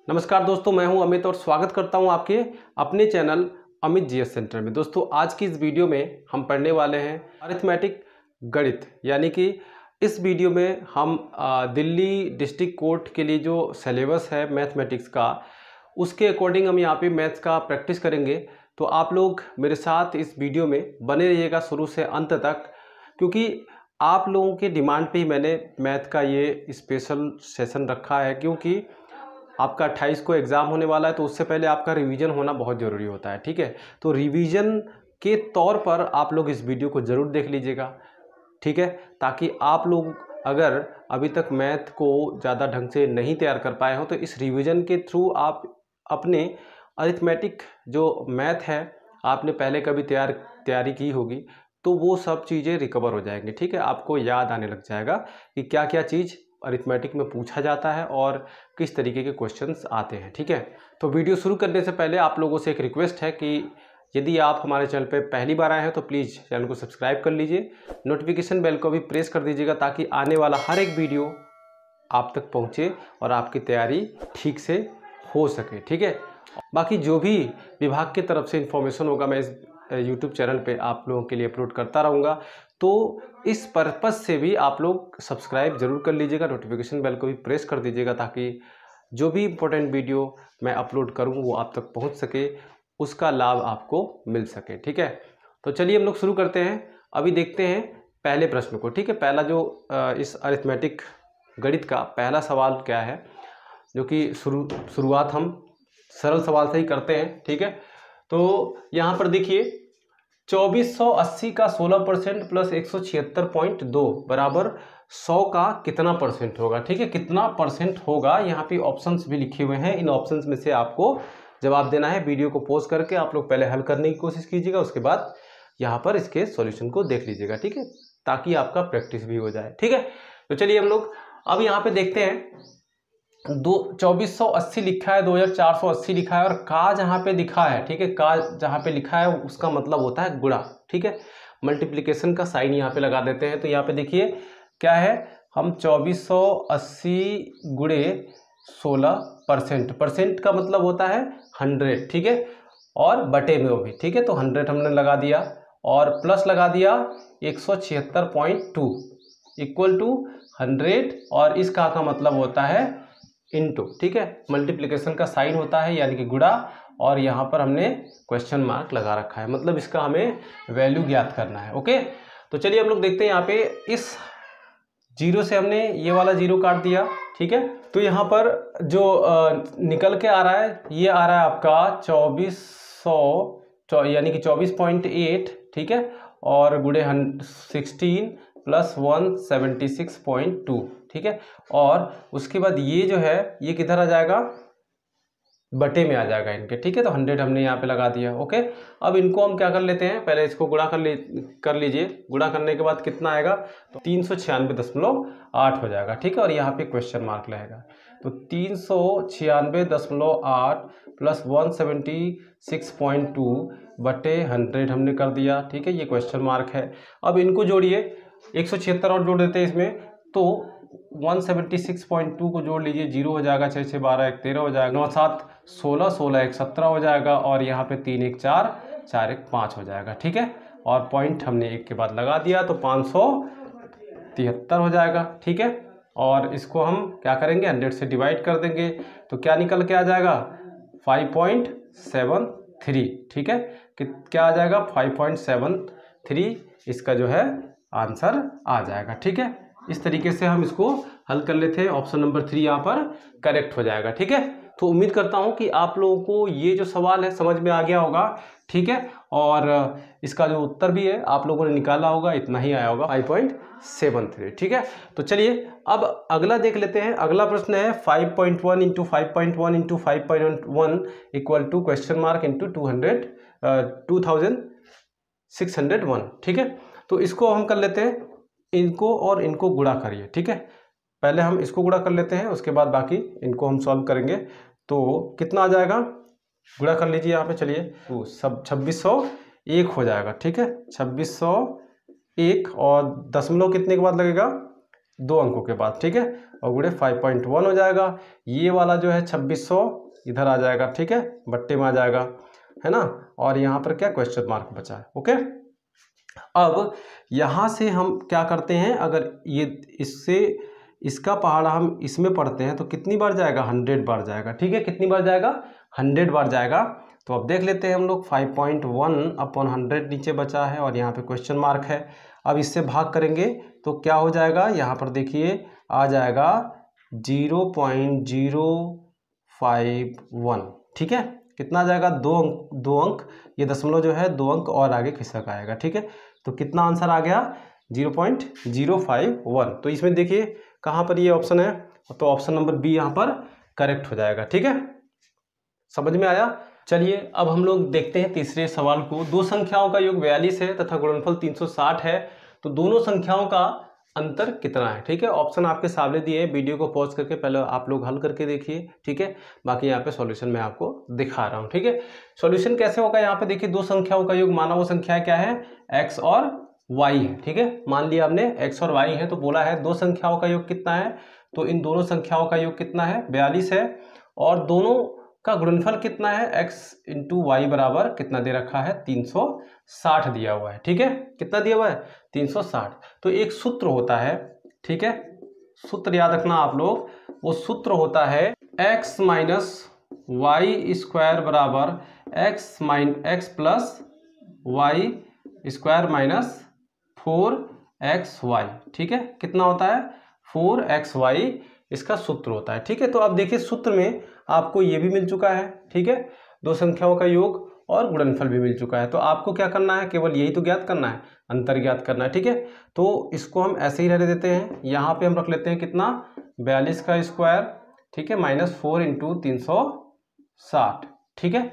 नमस्कार दोस्तों, मैं हूं अमित और स्वागत करता हूं आपके अपने चैनल अमित जीएस सेंटर में। दोस्तों, आज की इस वीडियो में हम पढ़ने वाले हैं अरिथमेटिक गणित, यानी कि इस वीडियो में हम दिल्ली डिस्ट्रिक्ट कोर्ट के लिए जो सिलेबस है मैथमेटिक्स का, उसके अकॉर्डिंग हम यहाँ पे मैथ्स का प्रैक्टिस करेंगे। तो आप लोग मेरे साथ इस वीडियो में बने रहिएगा शुरू से अंत तक, क्योंकि आप लोगों के डिमांड पे ही मैंने मैथ का ये स्पेशल सेशन रखा है। क्योंकि आपका 28 को एग्ज़ाम होने वाला है, तो उससे पहले आपका रिवीजन होना बहुत ज़रूरी होता है। ठीक है, तो रिवीजन के तौर पर आप लोग इस वीडियो को ज़रूर देख लीजिएगा। ठीक है, ताकि आप लोग अगर अभी तक मैथ को ज़्यादा ढंग से नहीं तैयार कर पाए हो, तो इस रिवीजन के थ्रू आप अपने अरिथमेटिक जो मैथ है, आपने पहले कभी तैयारी की होगी, तो वो सब चीज़ें रिकवर हो जाएंगी। ठीक है, आपको याद आने लग जाएगा कि क्या क्या चीज़ अरिथमेटिक में पूछा जाता है और किस तरीके के क्वेश्चंस आते हैं। ठीक है, तो वीडियो शुरू करने से पहले आप लोगों से एक रिक्वेस्ट है कि यदि आप हमारे चैनल पे पहली बार आए हैं तो प्लीज़ चैनल को सब्सक्राइब कर लीजिए, नोटिफिकेशन बेल को भी प्रेस कर दीजिएगा, ताकि आने वाला हर एक वीडियो आप तक पहुंचे और आपकी तैयारी ठीक से हो सके। ठीक है, बाकी जो भी विभाग की तरफ से इंफॉर्मेशन होगा, मैं इस यूट्यूब चैनल पे आप लोगों के लिए अपलोड करता रहूँगा। तो इस पर्पज़ से भी आप लोग सब्सक्राइब ज़रूर कर लीजिएगा, नोटिफिकेशन बेल को भी प्रेस कर दीजिएगा, ताकि जो भी इम्पोर्टेंट वीडियो मैं अपलोड करूँ वो आप तक पहुँच सके, उसका लाभ आपको मिल सके। ठीक है, तो चलिए हम लोग शुरू करते हैं। अभी देखते हैं पहले प्रश्न को। ठीक है, पहला जो इस अरिथमेटिक गणित का पहला सवाल क्या है, जो कि शुरुआत हम सरल सवाल से ही करते हैं। ठीक है, तो यहाँ पर देखिए 2480 का 16% प्लस 176.2 बराबर 100 का कितना परसेंट होगा। ठीक है, कितना परसेंट होगा, यहाँ पे ऑप्शंस भी लिखे हुए हैं। इन ऑप्शंस में से आपको जवाब देना है। वीडियो को पॉज करके आप लोग पहले हल करने की कोशिश कीजिएगा, उसके बाद यहाँ पर इसके सॉल्यूशन को देख लीजिएगा। ठीक है, ताकि आपका प्रैक्टिस भी हो जाए। ठीक है, तो चलिए हम लोग अब यहाँ पे देखते हैं। 2480 लिखा है, 2480 लिखा है, और का जहाँ पे लिखा है, ठीक है, का जहाँ पे लिखा है उसका मतलब होता है गुणा। ठीक है, मल्टीप्लिकेशन का साइन यहाँ पे लगा देते हैं। तो यहाँ पे देखिए क्या है, हम 2480 गुणे 16%, परसेंट का मतलब होता है 100। ठीक है, और बटे में वो भी। ठीक है, तो 100 हमने लगा दिया और प्लस लगा दिया 176.2 इक्वल टू 100, और इस का मतलब होता है इनटू। ठीक है, मल्टीप्लिकेशन का साइन होता है यानी कि गुणा, और यहाँ पर हमने क्वेश्चन मार्क लगा रखा है, मतलब इसका हमें वैल्यू ज्ञात करना है। ओके, तो चलिए हम लोग देखते हैं। यहाँ पे इस जीरो से हमने ये वाला जीरो काट दिया। ठीक है, तो यहाँ पर जो निकल के आ रहा है, ये आ रहा है आपका 2400 यानी कि 24.8। ठीक है, और गुणे 16 प्लस 176.2। ठीक है, और उसके बाद ये जो है ये किधर आ जाएगा, बटे में आ जाएगा इनके। ठीक है, तो 100 हमने यहाँ पे लगा दिया। ओके, अब इनको हम क्या कर लेते हैं, पहले इसको गुणा कर लीजिए। गुणा करने के बाद कितना आएगा, तो 396.8 हो जाएगा। ठीक है, और यहाँ पे क्वेश्चन मार्क लगेगा, तो 396.8 प्लस 176.2 बटे 100 हमने कर दिया। ठीक है, ये क्वेश्चन मार्क है। अब इनको जोड़िए, 176 और जोड़ देते हैं इसमें, तो 176.2 को जोड़ लीजिए, 0 हो जाएगा, 6 6 12 1 13 हो जाएगा, 9 7 16 16 1 17 हो जाएगा, और यहाँ पे 3 1 4 4 1 5 हो जाएगा। ठीक है, और पॉइंट हमने एक के बाद लगा दिया, तो 573 हो जाएगा। ठीक है, और इसको हम क्या करेंगे, 100 से डिवाइड कर देंगे, तो क्या निकल के आ जाएगा, 5.73। ठीक है, क्या आ जाएगा, 5.73 इसका जो है आंसर आ जाएगा। ठीक है, इस तरीके से हम इसको हल कर लेते हैं। ऑप्शन नंबर 3 यहाँ पर करेक्ट हो जाएगा। ठीक है, तो उम्मीद करता हूँ कि आप लोगों को ये जो सवाल है समझ में आ गया होगा। ठीक है, और इसका जो उत्तर भी है आप लोगों ने निकाला होगा, इतना ही आया होगा, 5.73। ठीक है, तो चलिए अब अगला देख लेते हैं। अगला प्रश्न है 5.1 into 5.1 into 5.1 equal to question mark into 2601। ठीक है, तो इसको हम कर लेते हैं, इनको और इनको गुणा करिए। ठीक है, पहले हम इसको गुणा कर लेते हैं, उसके बाद बाकी इनको हम सॉल्व करेंगे। तो कितना आ जाएगा, गुणा कर लीजिए यहाँ पे। चलिए, तो सब 2601 हो जाएगा। ठीक है, 2601, और दशमलव कितने के बाद लगेगा, 2 अंकों के बाद, ठीक है, और गुणे 5.1 हो जाएगा। ये वाला जो है 2600 इधर आ जाएगा, ठीक है, बट्टे में आ जाएगा, है ना। और यहाँ पर क्या क्वेश्चन मार्क बचा है। ओके, अब यहाँ से हम क्या करते हैं, अगर ये इससे इसका पहाड़ा हम इसमें पढ़ते हैं तो कितनी बार जाएगा, 100 बार जाएगा, ठीक है, कितनी बार जाएगा, 100 बार जाएगा। तो अब देख लेते हैं हम लोग, 5.1 अपॉन 100 नीचे बचा है और यहाँ पे क्वेश्चन मार्क है। अब इससे भाग करेंगे तो क्या हो जाएगा, यहाँ पर देखिए आ जाएगा 0.051, ठीक है, कितना आ जाएगा, 2 अंक, ये दशमलव जो है 2 अंक और आगे खिसक आएगा, ठीक है। तो कितना आंसर आ गया, 0.051। तो इसमें देखिए कहाँ पर ये ऑप्शन है, तो ऑप्शन नंबर बी यहाँ पर करेक्ट हो जाएगा, ठीक है, समझ में आया। चलिए अब हम लोग देखते हैं तीसरे सवाल को। दो संख्याओं का योग 42 है तथा गुणनफल 360 है, तो दोनों संख्याओं का अंतर कितना है, ठीक है। ऑप्शन आपके सामने दिए हैं, वीडियो को पॉज करके पहले आप लोग हल करके देखिए, ठीक है, बाकी यहाँ पे सॉल्यूशन मैं आपको दिखा रहा हूँ, ठीक है। सॉल्यूशन कैसे होगा, यहाँ पे देखिए दो संख्याओं का योग, माना वो संख्या क्या है, x और y है, ठीक है, मान लिया आपने x और y है, तो बोला है दो संख्याओं का योग कितना है, तो इन दोनों संख्याओं का योग कितना है, 42 है, और दोनों का गुणनफल कितना है, x इंटू वाई बराबर कितना दे रखा है, 360 दिया हुआ है, ठीक है, कितना दिया हुआ है, 360। तो एक सूत्र होता है, ठीक है, सूत्र याद रखना आप लोग, वो सूत्र होता है x माइनस वाई स्क्वायर बराबर x plus Y square minus 4xy, ठीक है, कितना होता है, 4xy इसका सूत्र होता है, ठीक है। तो अब देखिए सूत्र में आपको ये भी मिल चुका है, ठीक है, दो संख्याओं का योग और गुणनफल भी मिल चुका है। तो आपको क्या करना है, केवल यही तो ज्ञात करना है, अंतर ज्ञात करना है, ठीक है। तो इसको हम ऐसे ही रहने देते हैं, यहाँ पे हम रख लेते हैं कितना, 42 का स्क्वायर, ठीक है, माइनस 4 इंटू 360, ठीक है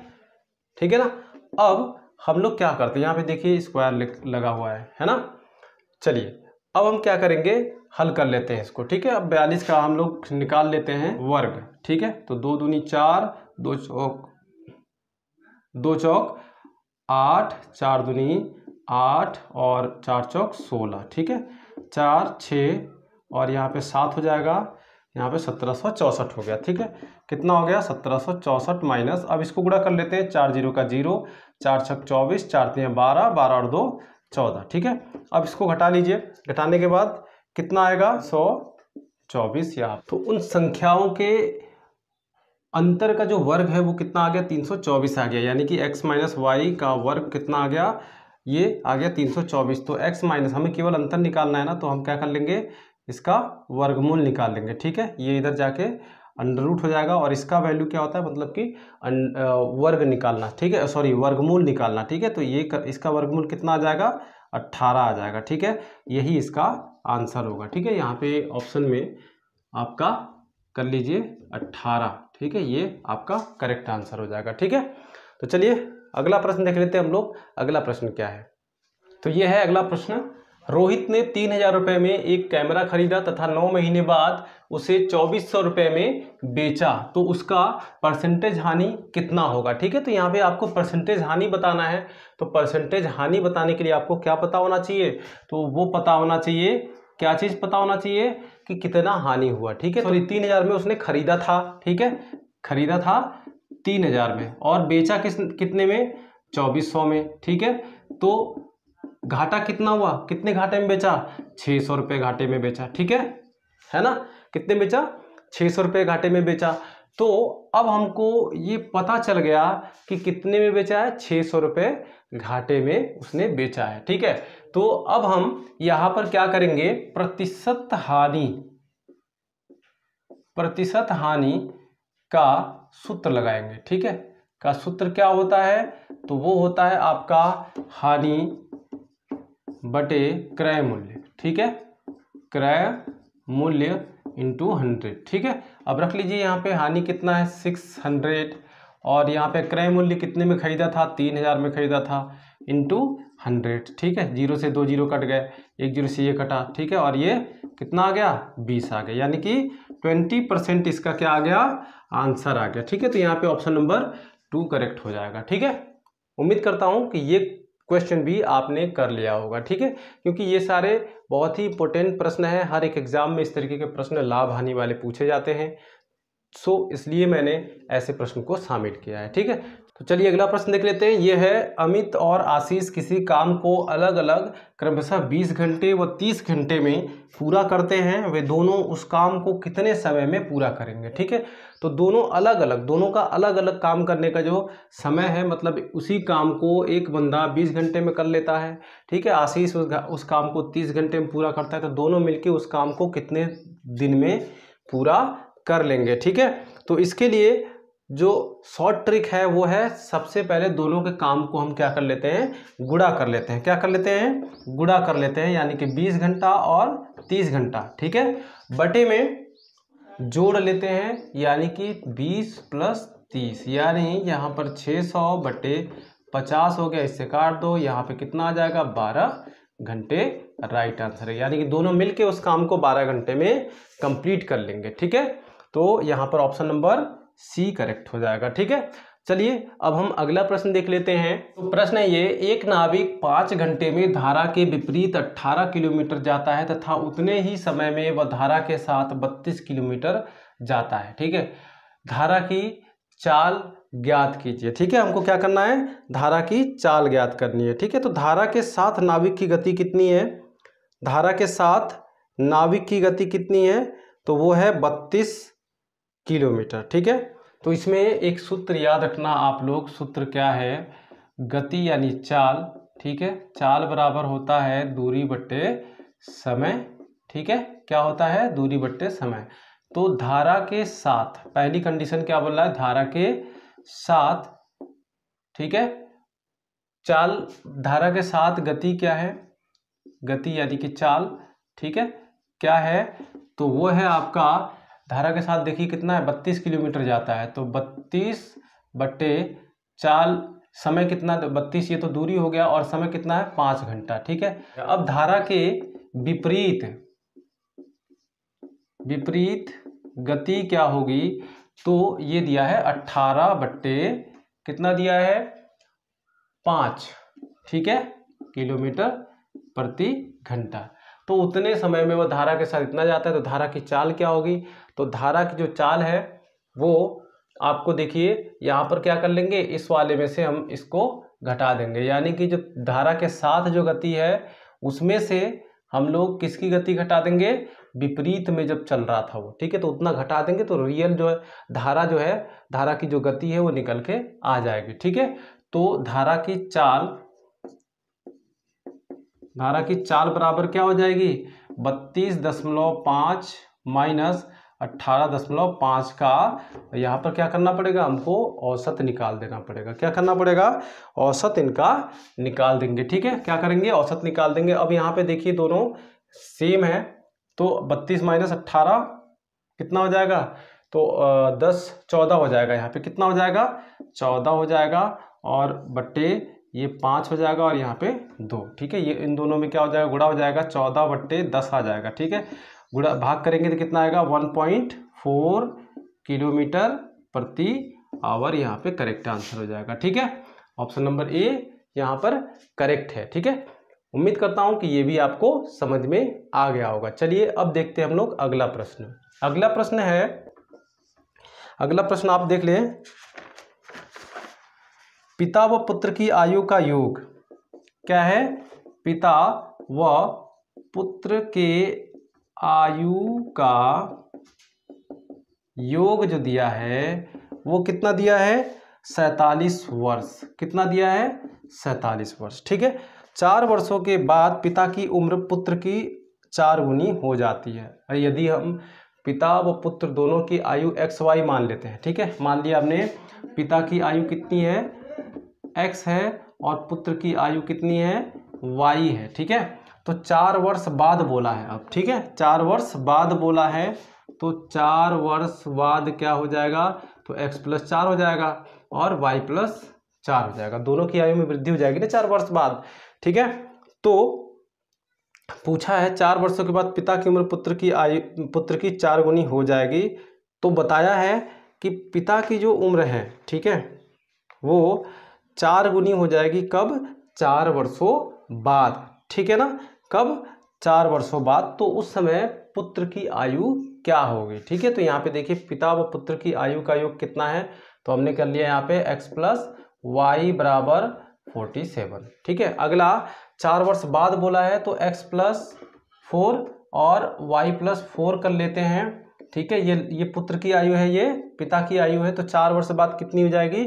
ना। अब हम लोग क्या करते हैं, यहाँ पे देखिए स्क्वायर लगा हुआ है ना। चलिए अब हम क्या करेंगे, हल कर लेते हैं इसको, ठीक है। अब 42 का हम लोग निकाल लेते हैं वर्ग, ठीक है। तो 2 दूनी 4, 2 चौक 8, 4 दूनी 8 और 4 चौक 16, ठीक है, 4 6 और यहाँ पे 7 हो जाएगा, यहाँ पे 1764 हो गया, ठीक है, कितना हो गया, 1764 माइनस, अब इसको गुणा कर लेते हैं, 4 0 का 0, 4 6 24, 4 3 12, 12 और 2 14, ठीक है। अब इसको घटा लीजिए, घटाने के बाद कितना आएगा, 124 यहाँ। तो उन संख्याओं के अंतर का जो वर्ग है वो कितना आ गया, 324 आ गया, यानी कि x माइनस वाई का वर्ग कितना आ गया, ये आ गया 324। तो x माइनस, हमें केवल अंतर निकालना है ना, तो हम क्या कर लेंगे, इसका वर्गमूल निकाल लेंगे, ठीक है, ये इधर जाके अंडर रूट हो जाएगा, और इसका वैल्यू क्या होता है, मतलब कि वर्ग निकालना, ठीक है, सॉरी वर्गमूल निकालना, ठीक है। तो ये इसका वर्गमूल कितना आ जाएगा, 18 आ जाएगा, ठीक है, यही इसका आंसर होगा, ठीक है। यहाँ पे ऑप्शन में आपका कर लीजिए 18, ठीक है, ये आपका करेक्ट आंसर हो जाएगा, ठीक है। तो चलिए अगला प्रश्न देख लेते हैं हम लोग, अगला प्रश्न क्या है। तो ये है अगला प्रश्न, रोहित ने 3000 रुपये में एक कैमरा खरीदा तथा 9 महीने बाद उसे 2400 रुपये में बेचा, तो उसका परसेंटेज हानि कितना होगा, ठीक है। तो यहाँ पे आपको परसेंटेज हानि बताना है, तो परसेंटेज हानि बताने के लिए आपको क्या पता होना चाहिए, तो वो पता होना चाहिए, क्या चीज़ पता होना चाहिए, कि कितना हानि हुआ, ठीक है। सॉरी 3000 में उसने खरीदा था, ठीक है, खरीदा था 3000 में और बेचा कितने में, 2400 में, ठीक है। तो घाटा कितना हुआ, कितने घाटे में बेचा, 600 रुपये घाटे में बेचा, ठीक है ना, कितने बेचा, 600 रुपये घाटे में बेचा। तो अब हमको ये पता चल गया कि कितने में बेचा है, 600 रुपये घाटे में उसने बेचा है, ठीक है। तो अब हम यहाँ पर क्या करेंगे, प्रतिशत हानि का सूत्र लगाएंगे, ठीक है। का सूत्र क्या होता है, तो वो होता है आपका हानि बटे क्रय मूल्य, ठीक है, क्रय मूल्य इंटू 100, ठीक है। अब रख लीजिए यहाँ पे हानि कितना है, 600, और यहाँ पे क्रय मूल्य कितने में खरीदा था, 3000 में खरीदा था, इंटू 100, ठीक है। 0 से 2 0 कट गए, 1 0 से ये कटा, ठीक है, और ये कितना आ गया, 20 आ गया, यानी कि 20% इसका क्या आ गया, आंसर आ गया, ठीक है। तो यहाँ पे ऑप्शन नंबर 2 करेक्ट हो जाएगा, ठीक है। उम्मीद करता हूँ कि ये क्वेश्चन भी आपने कर लिया होगा, ठीक है। क्योंकि ये सारे बहुत ही इंपॉर्टेंट प्रश्न हैं, हर एक एग्जाम में इस तरीके के प्रश्न लाभ हानि वाले पूछे जाते हैं। सो इसलिए मैंने ऐसे प्रश्न को शामिल किया है, ठीक है। तो चलिए अगला प्रश्न देख लेते हैं। ये है अमित और आशीष किसी काम को अलग अलग क्रमशः 20 घंटे व 30 घंटे में पूरा करते हैं, वे दोनों उस काम को कितने समय में पूरा करेंगे, ठीक है। तो दोनों का अलग अलग काम करने का जो समय है, मतलब उसी काम को एक बंदा 20 घंटे में कर लेता है, ठीक है। आशीष उस काम को 30 घंटे में पूरा करता है, तो दोनों मिलके उस काम को कितने दिन में पूरा कर लेंगे, ठीक है। तो इसके लिए जो शॉर्ट ट्रिक है वो है, सबसे पहले दोनों के काम को हम क्या कर लेते हैं, गुणा कर लेते हैं। क्या कर लेते हैं, गुणा कर लेते हैं, यानी कि 20 घंटा और 30 घंटा, ठीक है, बटे में जोड़ लेते हैं, यानी कि 20 + 30, यानी यहाँ पर 600 बटे 50 हो गया, इससे काट दो, यहाँ पे कितना आ जाएगा, 12 घंटे राइट आंसर है। यानी कि दोनों मिलके उस काम को 12 घंटे में कंप्लीट कर लेंगे, ठीक है। तो यहाँ पर ऑप्शन नंबर सी करेक्ट हो जाएगा, ठीक है। चलिए अब हम अगला प्रश्न देख लेते हैं। तो प्रश्न है ये, एक नाविक 5 घंटे में धारा के विपरीत 18 किलोमीटर जाता है तथा उतने ही समय में वह धारा के साथ 32 किलोमीटर जाता है, ठीक है। धारा की चाल ज्ञात कीजिए, ठीक है। हमको क्या करना है, धारा की चाल ज्ञात करनी है, ठीक है। तो धारा के साथ नाविक की गति कितनी है, धारा के साथ नाविक की गति कितनी है, तो वो है 32 किलोमीटर, ठीक है। तो इसमें एक सूत्र याद रखना आप लोग, सूत्र क्या है, गति यानी चाल, ठीक है। चाल बराबर होता है दूरी बट्टे समय, ठीक है। क्या होता है, दूरी बट्टे समय। तो धारा के साथ, पहली कंडीशन क्या बोल रहा है, धारा के साथ, ठीक है, चाल, धारा के साथ गति क्या है, गति यानी कि चाल, ठीक है, क्या है, तो वो है आपका, धारा के साथ देखिए कितना है, 32 किलोमीटर जाता है, तो 32 बट्टे चाल, समय कितना, 32, ये तो दूरी हो गया, और समय कितना है, 5 घंटा, ठीक है। अब धारा के विपरीत गति क्या होगी, तो ये दिया है 18 बट्टे कितना दिया है, 5, ठीक है, किलोमीटर प्रति घंटा। तो उतने समय में वो धारा के साथ इतना जाता है, तो धारा की चाल क्या होगी, तो धारा की जो चाल है वो आपको देखिए यहाँ पर क्या कर लेंगे, इस वाले में से हम इसको घटा देंगे, यानी कि जो धारा के साथ जो गति है उसमें से हम लोग किसकी गति घटा देंगे, विपरीत में जब चल रहा था वो, ठीक है, तो उतना घटा देंगे, तो रियल जो है धारा की जो गति है वो निकल के आ जाएगी, ठीक है। तो धारा की चाल बराबर क्या हो जाएगी, 32.5 माइनस 18.5 का, यहाँ पर क्या करना पड़ेगा, हमको औसत निकाल देना पड़ेगा। क्या करना पड़ेगा, औसत इनका निकाल देंगे, ठीक है। क्या करेंगे, औसत निकाल देंगे। अब यहाँ पे देखिए दोनों सेम है, तो 32 माइनस 18 कितना हो जाएगा, तो 10 14 हो जाएगा, यहाँ पे कितना हो जाएगा, 14 हो जाएगा, और बट्टे ये 5 हो जाएगा, और यहाँ पे 2, ठीक है। ये इन दोनों में क्या हो जाएगा, गुणा हो जाएगा, 14 बट्टे 10 आ जाएगा, ठीक है। गुणा भाग करेंगे तो कितना आएगा, 1.4 किलोमीटर प्रति आवर, यहाँ पे करेक्ट आंसर हो जाएगा, ठीक है। ऑप्शन नंबर ए यहाँ पर करेक्ट है, ठीक है। उम्मीद करता हूँ कि ये भी आपको समझ में आ गया होगा। चलिए अब देखते हैं हम लोग अगला प्रश्न। अगला प्रश्न आप देख लें, पिता व पुत्र की आयु का योग क्या है, पिता व पुत्र के आयु का योग जो दिया है वो कितना दिया है, 47 वर्ष। कितना दिया है, 47 वर्ष, ठीक है। 4 वर्षों के बाद पिता की उम्र पुत्र की 4 गुनी हो जाती है। यदि हम पिता व पुत्र दोनों की आयु XY मान लेते हैं, ठीक है, मान लिया हमने पिता की आयु कितनी है, X है, और पुत्र की आयु कितनी है, Y है, ठीक है। तो 4 वर्ष बाद बोला है अब, ठीक है, 4 वर्ष बाद बोला है, तो 4 वर्ष बाद क्या हो जाएगा, तो x + 4 हो जाएगा और y + 4 हो जाएगा। दोनों की आयु में वृद्धि हो जाएगी ना 4 वर्ष बाद, ठीक है। तो पूछा है 4 वर्षों के बाद पिता की उम्र पुत्र की 4 गुनी हो जाएगी। तो बताया है कि पिता की जो उम्र है, ठीक है, वो 4 गुनी हो जाएगी कब, 4 वर्षों बाद, ठीक है ना। कब? 4 वर्षों बाद। तो उस समय पुत्र की आयु क्या होगी, ठीक है। तो यहाँ पे देखिए पिता व पुत्र की आयु का योग कितना है, तो हमने कर लिया यहाँ पे x प्लस वाई बराबर 47, ठीक है। अगला 4 वर्ष बाद बोला है तो x प्लस 4 और y प्लस 4 कर लेते हैं, ठीक है। ये पुत्र की आयु है, ये पिता की आयु है। तो 4 वर्ष बाद कितनी हो जाएगी?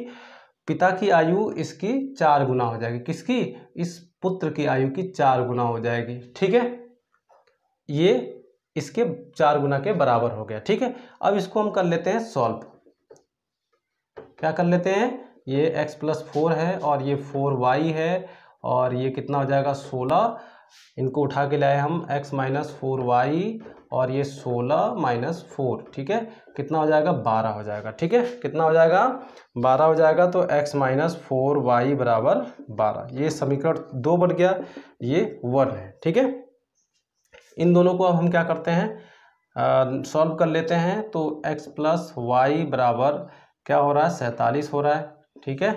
पिता की आयु इसकी 4 गुना हो जाएगी। किसकी? इस पुत्र की आयु की 4 गुना हो जाएगी, ठीक है। ये इसके 4 गुना के बराबर हो गया, ठीक है। अब इसको हम कर लेते हैं सॉल्व। क्या कर लेते हैं? ये x प्लस 4 है और ये 4y है और ये कितना हो जाएगा 16। इनको उठा के लाए हम x माइनस 4y और ये 16 माइनस 4, ठीक है। कितना हो जाएगा? 12 हो जाएगा, ठीक है। कितना हो जाएगा? 12 हो जाएगा। तो x माइनस 4y बराबर 12। ये समीकरण 2 बन गया, ये 1 है, ठीक है। इन दोनों को अब हम क्या करते हैं? सॉल्व कर लेते हैं। तो x प्लस वाई बराबर क्या हो रहा है? 47 हो रहा है, ठीक है।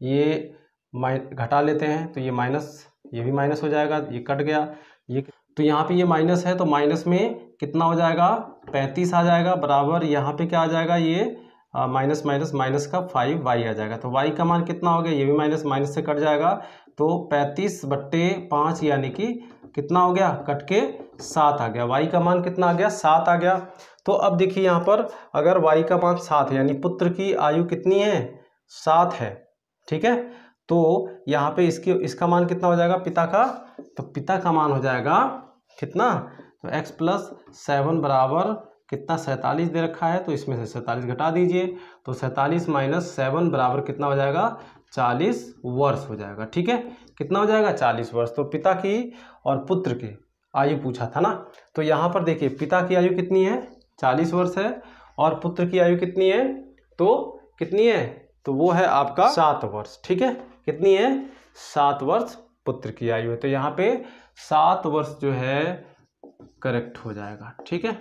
ये घटा लेते हैं तो ये माइनस, ये भी माइनस हो जाएगा, ये कट गया। ये तो यहाँ पे ये माइनस है तो माइनस में कितना हो जाएगा? 35 आ जाएगा बराबर। यहाँ पे क्या आ जाएगा? ये माइनस माइनस माइनस का 5y आ जाएगा। तो y का मान कितना हो गया? ये भी माइनस माइनस से कट जाएगा। तो 35/5 यानी कि कितना हो गया? कट के 7 आ गया। y का मान कितना आ गया? 7 आ गया। तो अब देखिए यहाँ पर अगर y का मान 7 है यानी पुत्र की आयु कितनी है? 7 है, ठीक है। तो यहाँ पे इसका मान कितना हो जाएगा पिता का? तो पिता का मान हो जाएगा कितना? तो x प्लस 7 बराबर कितना? 47 दे रखा है तो इसमें से 47 घटा दीजिए। तो 47 माइनस 7 बराबर कितना हो जाएगा? 40 वर्ष हो जाएगा, ठीक है। कितना हो जाएगा? 40 वर्ष। तो पिता की और पुत्र की आयु पूछा था ना। तो यहाँ पर देखिए पिता की आयु कितनी है? 40 वर्ष है और पुत्र की आयु कितनी है? तो कितनी है? तो वो है आपका 7 वर्ष, ठीक है। कितनी है? 7 वर्ष पुत्र की आयु है। तो यहाँ पे 7 वर्ष जो है करेक्ट हो जाएगा, ठीक है।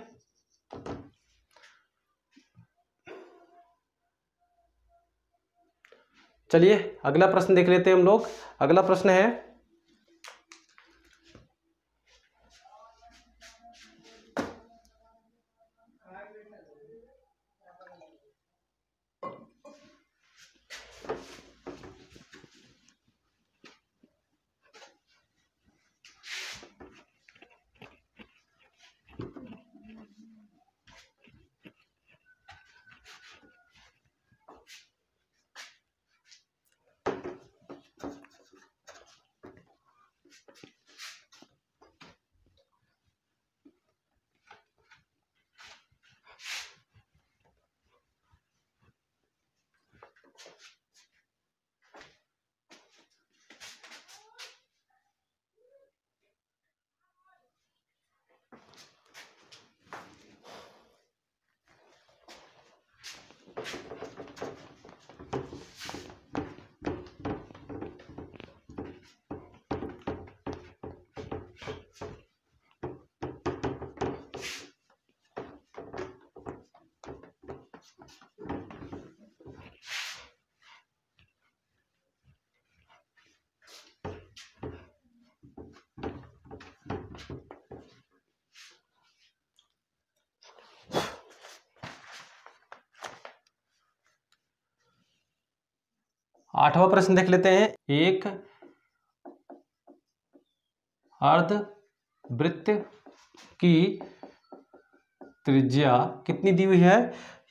चलिए अगला प्रश्न देख लेते हैं हम लोग। अगला प्रश्न है 8वां प्रश्न देख लेते हैं। एक अर्धवृत्त की त्रिज्या कितनी दी हुई है?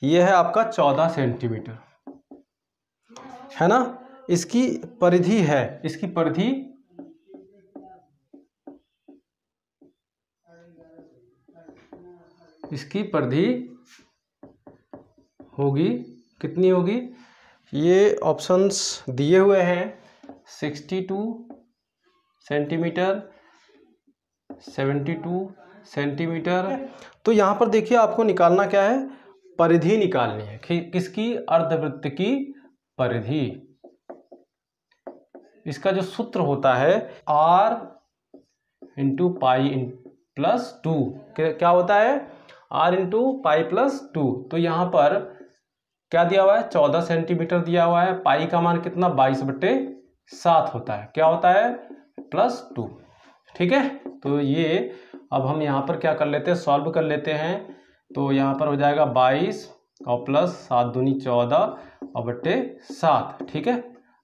यह है आपका 14 सेंटीमीटर, है ना। इसकी परिधि है, इसकी परिधि होगी कितनी होगी? ये ऑप्शंस दिए हुए हैं 62 सेंटीमीटर, 72 सेंटीमीटर। तो यहाँ पर देखिए आपको निकालना क्या है? परिधि निकालनी है। किसकी? अर्धवृत्त की परिधि। इसका जो सूत्र होता है r इंटू पाई प्लस 2। क्या होता है? r into pi plus 2। तो यहाँ पर क्या दिया हुआ है? 14 सेंटीमीटर दिया हुआ है। पाई का मान कितना? 22/7 7 होता है। क्या होता है? +2। ठीक है, तो ये अब हम यहाँ पर क्या कर लेते हैं, सॉल्व कर लेते हैं। तो यहाँ पर हो जाएगा 22 और प्लस 7 दूनी 14 और बट्टे 7। ठीक है,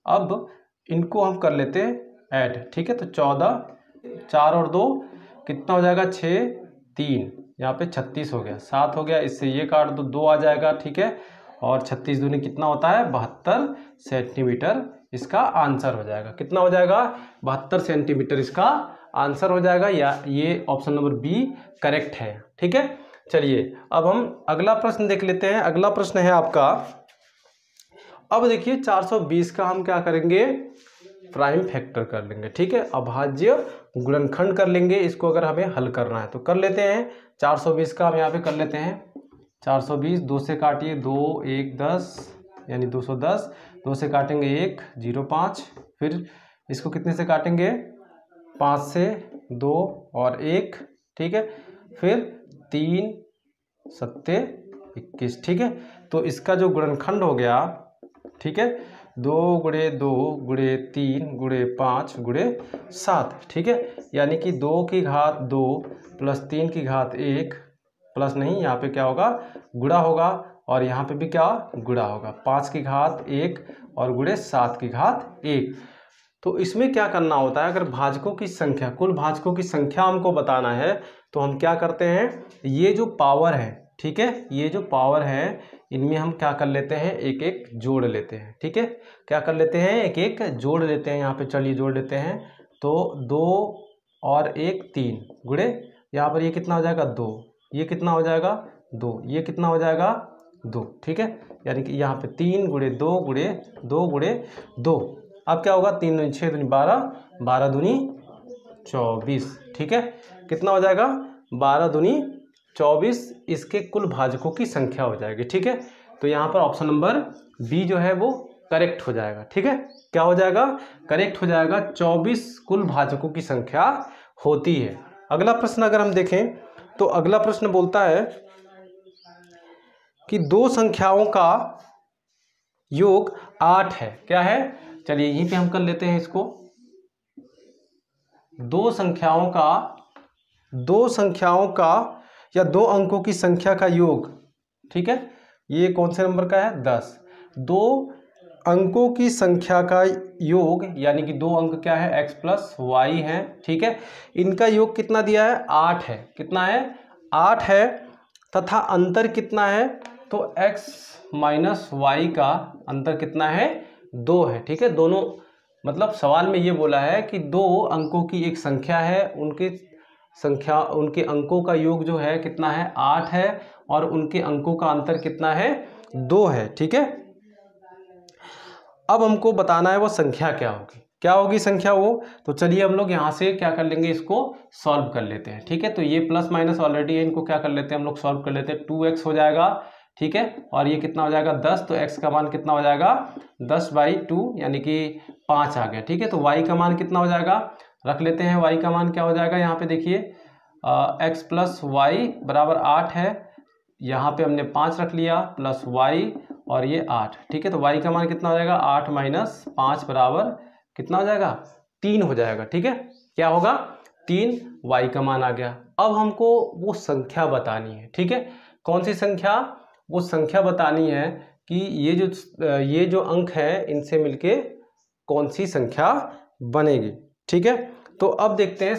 अब इनको हम कर लेते हैं ऐड। ठीक है, तो 14, 4 और 2 कितना हो जाएगा? 6, 3 यहाँ पे 36 हो गया, 7 हो गया, इससे ये काट दो, 2 आ जाएगा। ठीक है, और 36 दूनी कितना होता है? 72 सेंटीमीटर इसका आंसर हो जाएगा। कितना हो जाएगा? 72 सेंटीमीटर इसका आंसर हो जाएगा। या ये ऑप्शन नंबर बी करेक्ट है। ठीक है, चलिए अब हम अगला प्रश्न देख लेते हैं। अगला प्रश्न है आपका, अब देखिए 420 का हम क्या करेंगे? प्राइम फैक्टर कर लेंगे। ठीक है, अभाज्य गुणनखंड कर लेंगे इसको, अगर हमें हल करना है तो कर लेते हैं। 420 का हम यहाँ पे कर लेते हैं। 420 2 से काटिए, 2 1 10 यानी 210, 2 से काटेंगे 1 0.5, फिर इसको कितने से काटेंगे? 5 से 2 और 1। ठीक है, फिर 3 7 21। ठीक है, तो इसका जो गुणनखंड हो गया, ठीक है, 2 × 2 × 3 × 5 × 7। ठीक है, यानी कि 2 की घात 2 प्लस 3 की घात 1 प्लस नहीं, यहाँ पे क्या होगा? गुणा होगा, और यहाँ पे भी क्या गुणा होगा? 5 की घात 1 और गुणे 7 की घात 1। तो इसमें क्या करना होता है, अगर भाजकों की संख्या, कुल भाजकों की संख्या हमको बताना है तो हम क्या करते हैं? ये जो पावर है, ठीक है, ये जो पावर है इनमें हम क्या कर लेते हैं? एक एक जोड़ लेते हैं। ठीक है, क्या कर लेते हैं? एक एक जोड़ लेते हैं। यहाँ पे चलिए जोड़ लेते हैं। तो 2 और 1 3 गुणे, यहाँ पर ये कितना हो जाएगा? 2, ये कितना हो जाएगा? 2, ये कितना हो जाएगा? 2। ठीक है, यानी कि यहाँ पे 3 × 2 × 2 × 2। अब क्या होगा? 3 दूनी 6 दूनी 12, 12 दूनी 24। ठीक है, कितना हो जाएगा? 12 दूनी 24 इसके कुल भाजकों की संख्या हो जाएगी। ठीक है, तो यहाँ पर ऑप्शन नंबर बी जो है वो करेक्ट हो जाएगा। ठीक है, क्या हो जाएगा? करेक्ट हो जाएगा। 24 कुल भाजकों की संख्या होती है। अगला प्रश्न अगर हम देखें तो अगला प्रश्न बोलता है कि दो संख्याओं का योग 8 है। क्या है? चलिए यहीं पे हम कर लेते हैं इसको। दो संख्याओं का या दो अंकों की संख्या का योग, ठीक है, ये कौन से नंबर का है? 10। दो अंकों की संख्या का योग यानी कि दो अंक क्या है? x + y है। ठीक है, इनका योग कितना दिया है? 8 है। कितना है? 8 है, तथा अंतर कितना है? तो x - y का अंतर कितना है? 2 है। ठीक है, दोनों मतलब सवाल में ये बोला है कि दो अंकों की एक संख्या है, उनके अंकों का योग जो है कितना है? 8 है, और उनके अंकों का अंतर कितना है? 2 है। ठीक है, अब हमको बताना है वो संख्या क्या होगी। क्या होगी संख्या वो? तो चलिए हम लोग यहाँ से क्या कर लेंगे? इसको सॉल्व कर लेते हैं। ठीक है, तो ये प्लस माइनस ऑलरेडी है, इनको क्या कर लेते हैं हम लोग? सॉल्व कर लेते हैं। 2x हो जाएगा। ठीक है, और ये कितना हो जाएगा? 10। तो x का मान कितना हो जाएगा? 10/2 यानी कि 5 आ गया। ठीक है, तो y का मान कितना हो जाएगा? रख लेते हैं। y का मान क्या हो जाएगा? यहाँ पे देखिए x + y = 8 है, यहाँ पे हमने 5 रख लिया, प्लस y और ये 8। ठीक है, तो y का मान कितना हो जाएगा? 8 - 5 बराबर कितना हो जाएगा? 3 हो जाएगा। ठीक है, क्या होगा? 3 y का मान आ गया। अब हमको वो संख्या बतानी है। ठीक है, कौन सी संख्या? वो संख्या बतानी है कि ये जो अंक है इनसे मिलके कौन सी संख्या बनेगी। ठीक है, तो अब देखते हैं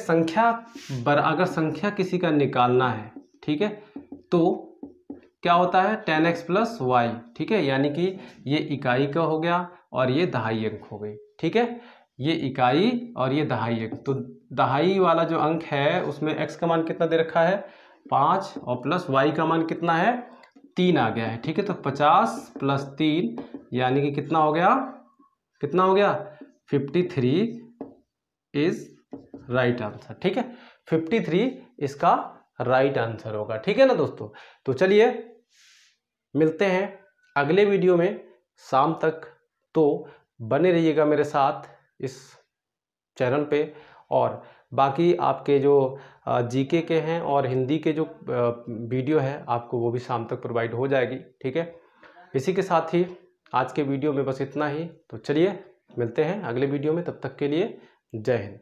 अगर संख्या किसी का निकालना है, ठीक है, तो क्या होता है? 10x + y। ठीक है, यानी कि ये इकाई का हो गया और ये दहाई अंक हो गई। ठीक है, ये इकाई और ये दहाई अंक। तो दहाई वाला जो अंक है उसमें x का मान कितना दे रखा है? 5, और प्लस y का मान कितना है? 3 आ गया है। ठीक है, तो 50 + 3 यानी कि कितना हो गया? 53 इज राइट आंसर। ठीक है, 53 इसका राइट आंसर होगा। ठीक है ना दोस्तों? तो चलिए मिलते हैं अगले वीडियो में शाम तक। तो बने रहिएगा मेरे साथ इस चैनल पे, और बाकी आपके जो जीके के हैं और हिंदी के जो वीडियो है आपको वो भी शाम तक प्रोवाइड हो जाएगी। ठीक है, इसी के साथ ही आज के वीडियो में बस इतना ही। तो चलिए मिलते हैं अगले वीडियो में, तब तक के लिए जय हिंद।